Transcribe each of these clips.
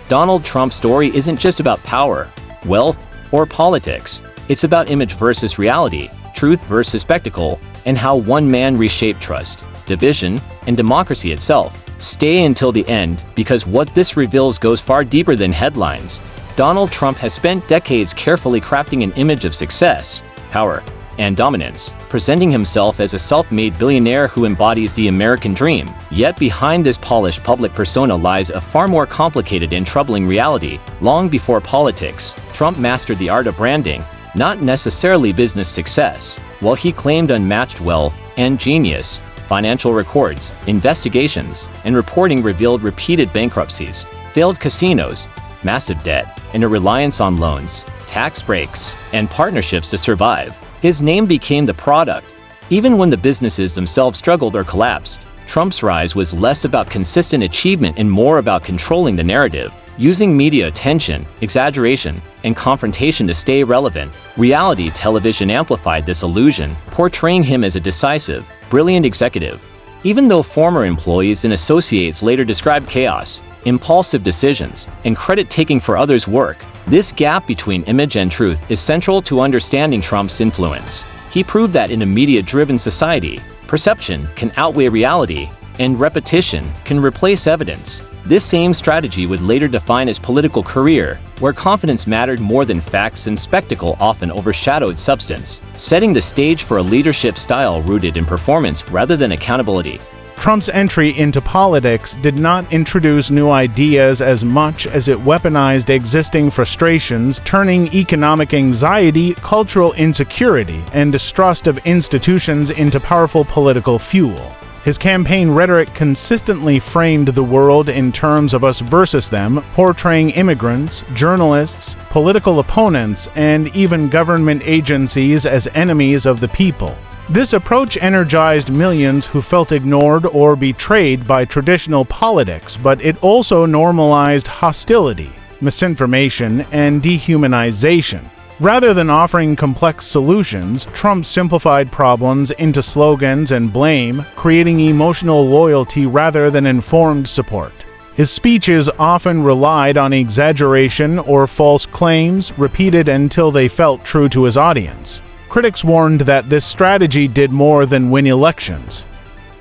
Donald Trump's story isn't just about power, wealth, or politics. It's about image versus reality, truth versus spectacle, and how one man reshaped trust, division, and democracy itself. Stay until the end, because what this reveals goes far deeper than headlines. Donald Trump has spent decades carefully crafting an image of success, power, and dominance, presenting himself as a self-made billionaire who embodies the American dream. Yet behind this polished public persona lies a far more complicated and troubling reality. Long before politics, Trump mastered the art of branding, not necessarily business success. While he claimed unmatched wealth and genius, financial records, investigations, and reporting revealed repeated bankruptcies, failed casinos, massive debt, and a reliance on loans, tax breaks, and partnerships to survive. His name became the product. Even when the businesses themselves struggled or collapsed, Trump's rise was less about consistent achievement and more about controlling the narrative. Using media attention, exaggeration, and confrontation to stay relevant, reality television amplified this illusion, portraying him as a decisive, brilliant executive. Even though former employees and associates later described chaos, impulsive decisions, and credit-taking for others' work, this gap between image and truth is central to understanding Trump's influence. He proved that in a media-driven society, perception can outweigh reality, and repetition can replace evidence. This same strategy would later define his political career, where confidence mattered more than facts and spectacle often overshadowed substance, setting the stage for a leadership style rooted in performance rather than accountability. Trump's entry into politics did not introduce new ideas as much as it weaponized existing frustrations, turning economic anxiety, cultural insecurity, and distrust of institutions into powerful political fuel. His campaign rhetoric consistently framed the world in terms of us versus them, portraying immigrants, journalists, political opponents, and even government agencies as enemies of the people. This approach energized millions who felt ignored or betrayed by traditional politics, but it also normalized hostility, misinformation, and dehumanization. Rather than offering complex solutions, Trump simplified problems into slogans and blame, creating emotional loyalty rather than informed support. His speeches often relied on exaggeration or false claims, repeated until they felt true to his audience. Critics warned that this strategy did more than win elections.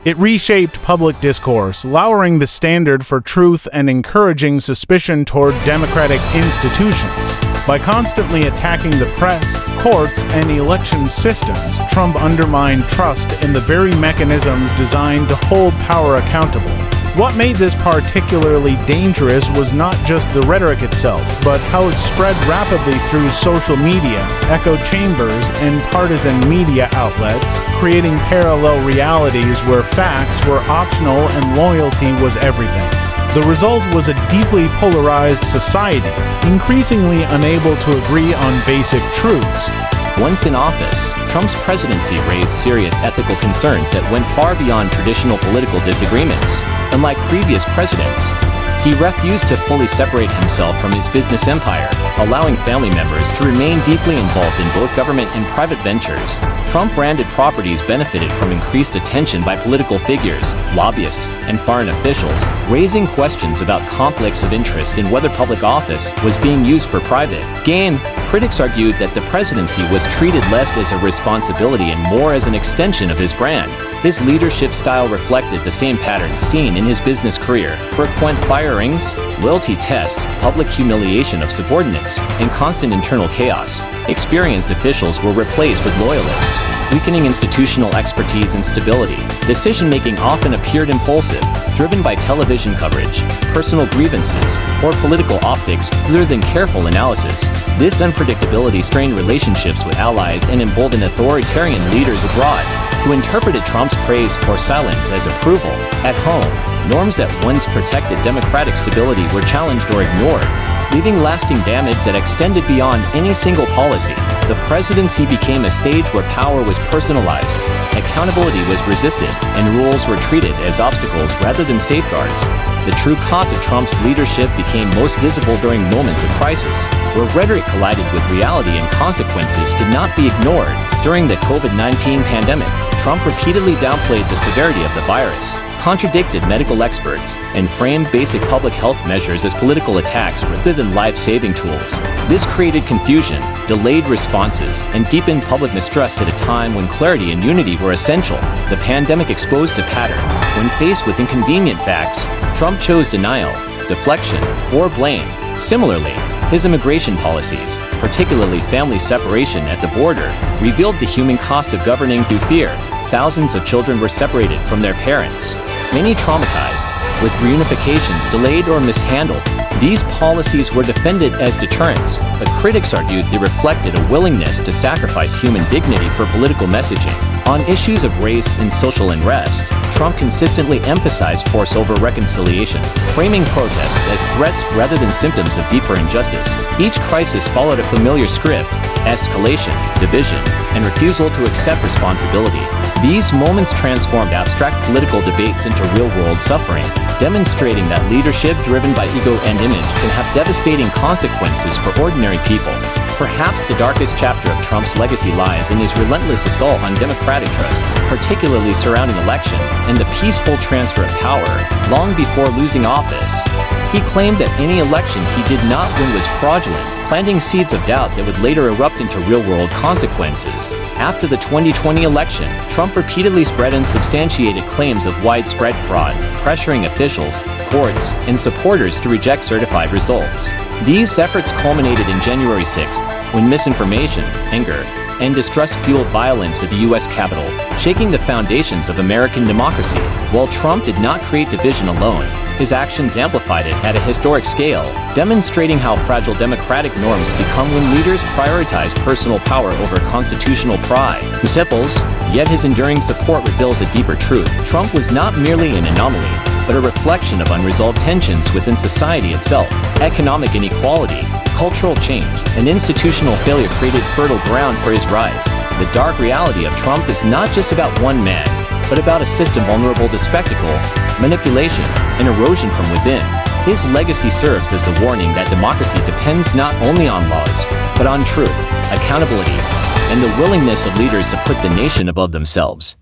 It reshaped public discourse, lowering the standard for truth and encouraging suspicion toward democratic institutions. By constantly attacking the press, courts, and election systems, Trump undermined trust in the very mechanisms designed to hold power accountable. What made this particularly dangerous was not just the rhetoric itself, but how it spread rapidly through social media, echo chambers, and partisan media outlets, creating parallel realities where facts were optional and loyalty was everything. The result was a deeply polarized society, increasingly unable to agree on basic truths. Once in office, Trump's presidency raised serious ethical concerns that went far beyond traditional political disagreements. Unlike previous presidents, he refused to fully separate himself from his business empire, allowing family members to remain deeply involved in both government and private ventures. Trump-branded properties benefited from increased attention by political figures, lobbyists, and foreign officials, raising questions about conflicts of interest and whether public office was being used for private gain. Critics argued that the presidency was treated less as a responsibility and more as an extension of his brand. His leadership style reflected the same patterns seen in his business career: frequent firings, loyalty tests, public humiliation of subordinates, and constant internal chaos. Experienced officials were replaced with loyalists, weakening institutional expertise and stability. Decision-making often appeared impulsive, driven by television coverage, personal grievances, or political optics rather than careful analysis. This unpredictability strained relationships with allies and emboldened authoritarian leaders abroad, who interpreted Trump's praise or silence as approval. At home, norms that once protected democratic stability were challenged or ignored, leaving lasting damage that extended beyond any single policy. The presidency became a stage where power was personalized, accountability was resisted, and rules were treated as obstacles rather than safeguards. The true cost of Trump's leadership became most visible during moments of crisis, where rhetoric collided with reality and consequences could not be ignored. During the COVID-19 pandemic, Trump repeatedly downplayed the severity of the virus, contradicted medical experts, and framed basic public health measures as political attacks rather than life-saving tools. This created confusion, delayed responses, and deepened public mistrust at a time when clarity and unity were essential. The pandemic exposed a pattern. When faced with inconvenient facts, Trump chose denial, deflection, or blame. Similarly, his immigration policies, particularly family separation at the border, revealed the human cost of governing through fear. Thousands of children were separated from their parents, many traumatized, with reunifications delayed or mishandled. These policies were defended as deterrents, but critics argued they reflected a willingness to sacrifice human dignity for political messaging. On issues of race and social unrest, Trump consistently emphasized force over reconciliation, framing protests as threats rather than symptoms of deeper injustice. Each crisis followed a familiar script: escalation, division, and refusal to accept responsibility. These moments transformed abstract political debates into real-world suffering, demonstrating that leadership driven by ego and image can have devastating consequences for ordinary people. Perhaps the darkest chapter of Trump's legacy lies in his relentless assault on democratic trust, particularly surrounding elections and the peaceful transfer of power. Long before losing office, he claimed that any election he did not win was fraudulent, planting seeds of doubt that would later erupt into real-world consequences. After the 2020 election, Trump repeatedly spread unsubstantiated claims of widespread fraud, pressuring officials, courts, and supporters to reject certified results. These efforts culminated in January 6th, when misinformation, anger, and distrust fueled violence at the U.S. Capitol, shaking the foundations of American democracy. While Trump did not create division alone, his actions amplified it at a historic scale, demonstrating how fragile democratic norms become when leaders prioritize personal power over constitutional pride. Simple, yet his enduring support reveals a deeper truth. Trump was not merely an anomaly, but a reflection of unresolved tensions within society itself. Economic inequality, cultural change, and institutional failure created fertile ground for his rise. The dark reality of Trump is not just about one man, but about a system vulnerable to spectacle, manipulation, and erosion from within. His legacy serves as a warning that democracy depends not only on laws, but on truth, accountability, and the willingness of leaders to put the nation above themselves.